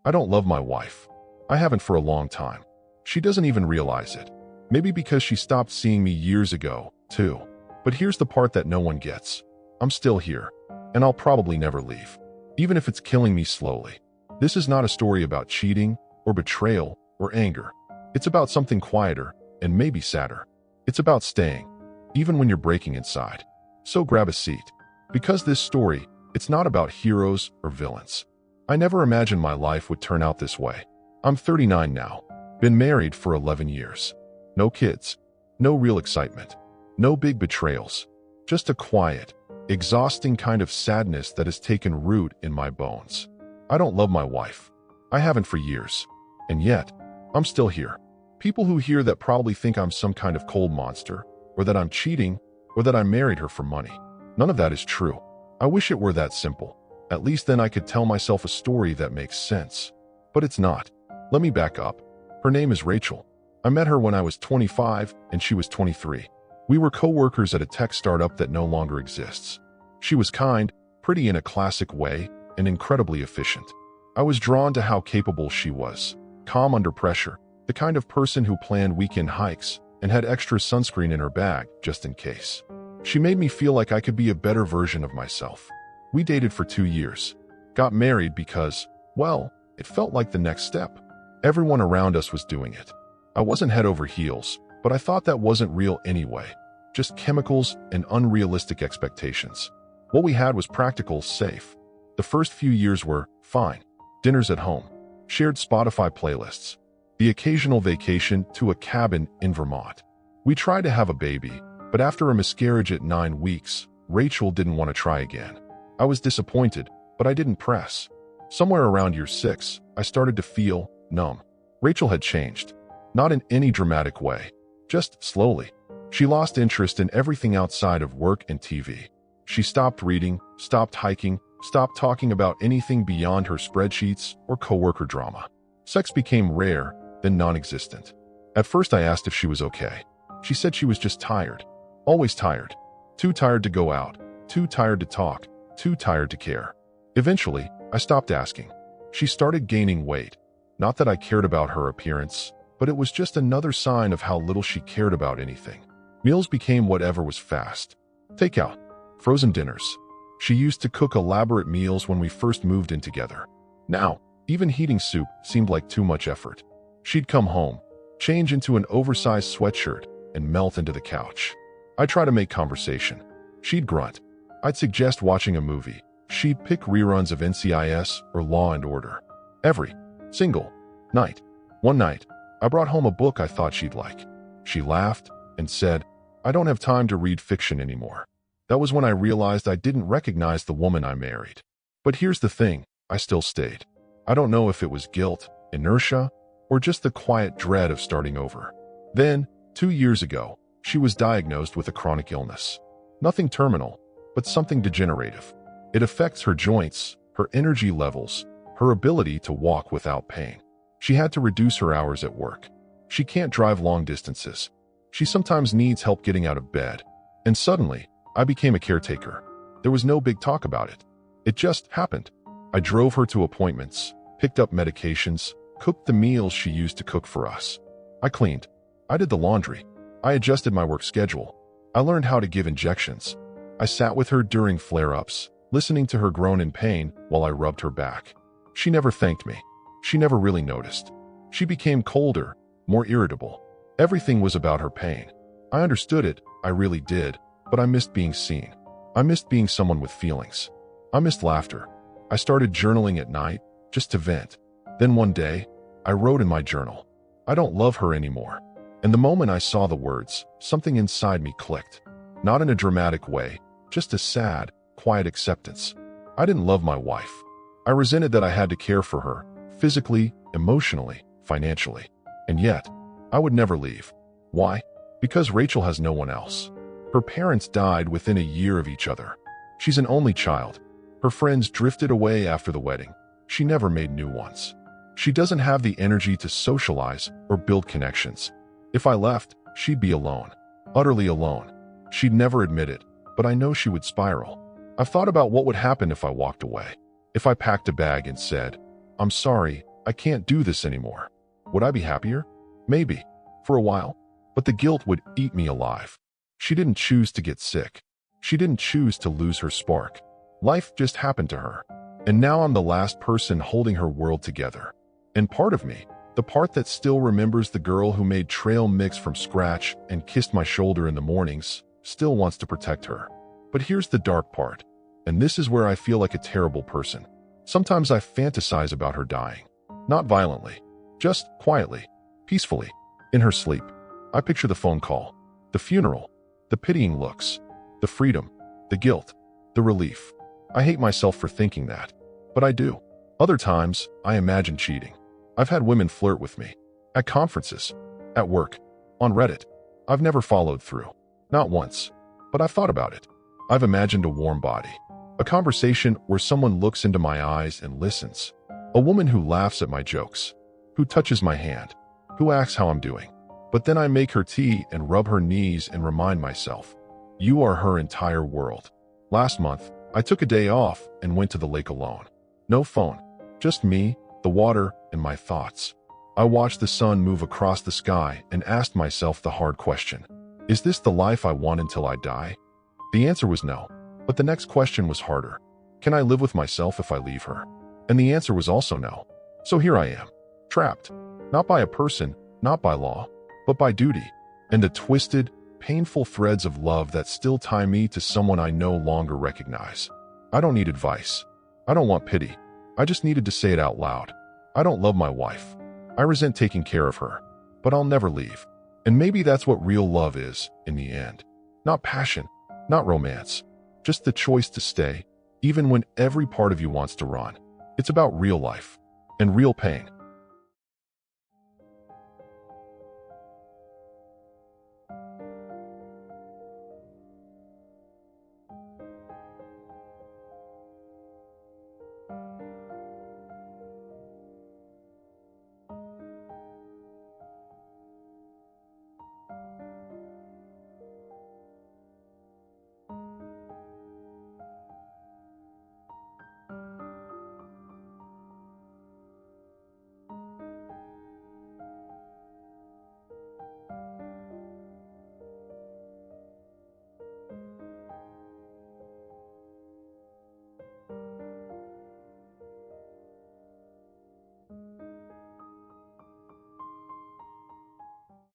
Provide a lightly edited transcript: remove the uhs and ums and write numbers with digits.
I don't love my wife. I haven't for a long time. She doesn't even realize it. Maybe because she stopped seeing me years ago, too. But here's the part that no one gets. I'm still here, and I'll probably never leave, even if it's killing me slowly. This is not a story about cheating, or betrayal, or anger. It's about something quieter, and maybe sadder. It's about staying, even when you're breaking inside. So grab a seat. Because this story, it's not about heroes or villains. I never imagined my life would turn out this way. I'm 39 now, been married for 11 years. No kids, no real excitement, no big betrayals, just a quiet, exhausting kind of sadness that has taken root in my bones. I don't love my wife. I haven't for years. And yet, I'm still here. People who hear that probably think I'm some kind of cold monster, or that I'm cheating, or that I married her for money. None of that is true. I wish it were that simple. At least then I could tell myself a story that makes sense. But it's not. Let me back up. Her name is Rachel. I met her when I was 25 and she was 23. We were co-workers at a tech startup that no longer exists. She was kind, pretty in a classic way, and incredibly efficient. I was drawn to how capable she was, calm under pressure, the kind of person who planned weekend hikes and had extra sunscreen in her bag just in case. She made me feel like I could be a better version of myself. We dated for 2 years, got married because, well, it felt like the next step. Everyone around us was doing it. I wasn't head over heels, but I thought that wasn't real anyway. Just chemicals and unrealistic expectations. What we had was practical, safe. The first few years were fine. Dinners at home, shared Spotify playlists, the occasional vacation to a cabin in Vermont. We tried to have a baby, but after a miscarriage at 9 weeks, Rachel didn't want to try again. I was disappointed, but I didn't press. Somewhere around year 6, I started to feel numb. Rachel had changed. Not in any dramatic way, just slowly. She lost interest in everything outside of work and TV. She stopped reading, stopped hiking, stopped talking about anything beyond her spreadsheets or coworker drama. Sex became rare, then non-existent. At first I asked if she was okay. She said she was just tired. Always tired. Too tired to go out, too tired to talk, too tired to care. Eventually, I stopped asking. She started gaining weight. Not that I cared about her appearance, but it was just another sign of how little she cared about anything. Meals became whatever was fast. Takeout. Frozen dinners. She used to cook elaborate meals when we first moved in together. Now, even heating soup seemed like too much effort. She'd come home, change into an oversized sweatshirt, and melt into the couch. I'd try to make conversation. She'd grunt. I'd suggest watching a movie. She'd pick reruns of NCIS or Law and Order. Every single night. One night, I brought home a book I thought she'd like. She laughed and said, "I don't have time to read fiction anymore." That was when I realized I didn't recognize the woman I married. But here's the thing, I still stayed. I don't know if it was guilt, inertia, or just the quiet dread of starting over. Then, 2 years ago, she was diagnosed with a chronic illness. Nothing terminal, but something degenerative. It affects her joints, her energy levels, her ability to walk without pain. She had to reduce her hours at work. She can't drive long distances. She sometimes needs help getting out of bed. And suddenly, I became a caretaker. There was no big talk about it. It just happened. I drove her to appointments, picked up medications, cooked the meals she used to cook for us. I cleaned. I did the laundry. I adjusted my work schedule. I learned how to give injections. I sat with her during flare-ups, listening to her groan in pain while I rubbed her back. She never thanked me. She never really noticed. She became colder, more irritable. Everything was about her pain. I understood it, I really did, but I missed being seen. I missed being someone with feelings. I missed laughter. I started journaling at night, just to vent. Then one day, I wrote in my journal, "I don't love her anymore." And the moment I saw the words, something inside me clicked. Not in a dramatic way, just a sad, quiet acceptance. I didn't love my wife. I resented that I had to care for her, physically, emotionally, financially. And yet, I would never leave. Why? Because Rachel has no one else. Her parents died within a year of each other. She's an only child. Her friends drifted away after the wedding. She never made new ones. She doesn't have the energy to socialize or build connections. If I left, she'd be alone. Utterly alone. She'd never admit it, but I know she would spiral. I've thought about what would happen if I walked away. If I packed a bag and said, "I'm sorry, I can't do this anymore. Would I be happier? Maybe. For a while. But the guilt would eat me alive. She didn't choose to get sick. She didn't choose to lose her spark. Life just happened to her. And now I'm the last person holding her world together. And part of me, the part that still remembers the girl who made trail mix from scratch and kissed my shoulder in the mornings, still wants to protect her. But here's the dark part. And this is where I feel like a terrible person. Sometimes I fantasize about her dying. Not violently. Just quietly. Peacefully. In her sleep. I picture the phone call. The funeral. The pitying looks. The freedom. The guilt. The relief. I hate myself for thinking that. But I do. Other times, I imagine cheating. I've had women flirt with me. At conferences. At work. On Reddit. I've never followed through. Not once. But I've thought about it. I've imagined a warm body. A conversation where someone looks into my eyes and listens. A woman who laughs at my jokes. Who touches my hand. Who asks how I'm doing. But then I make her tea and rub her knees and remind myself, you are her entire world. Last month, I took a day off and went to the lake alone. No phone. Just me, the water, and my thoughts. I watched the sun move across the sky and asked myself the hard question. Is this the life I want until I die? The answer was no. But the next question was harder. Can I live with myself if I leave her? And the answer was also no. So here I am. Trapped. Not by a person, not by law, but by duty. And the twisted, painful threads of love that still tie me to someone I no longer recognize. I don't need advice. I don't want pity. I just needed to say it out loud. I don't love my wife. I resent taking care of her. But I'll never leave. And maybe that's what real love is, in the end. Not passion, not romance. Just the choice to stay, even when every part of you wants to run. It's about real life. And real pain.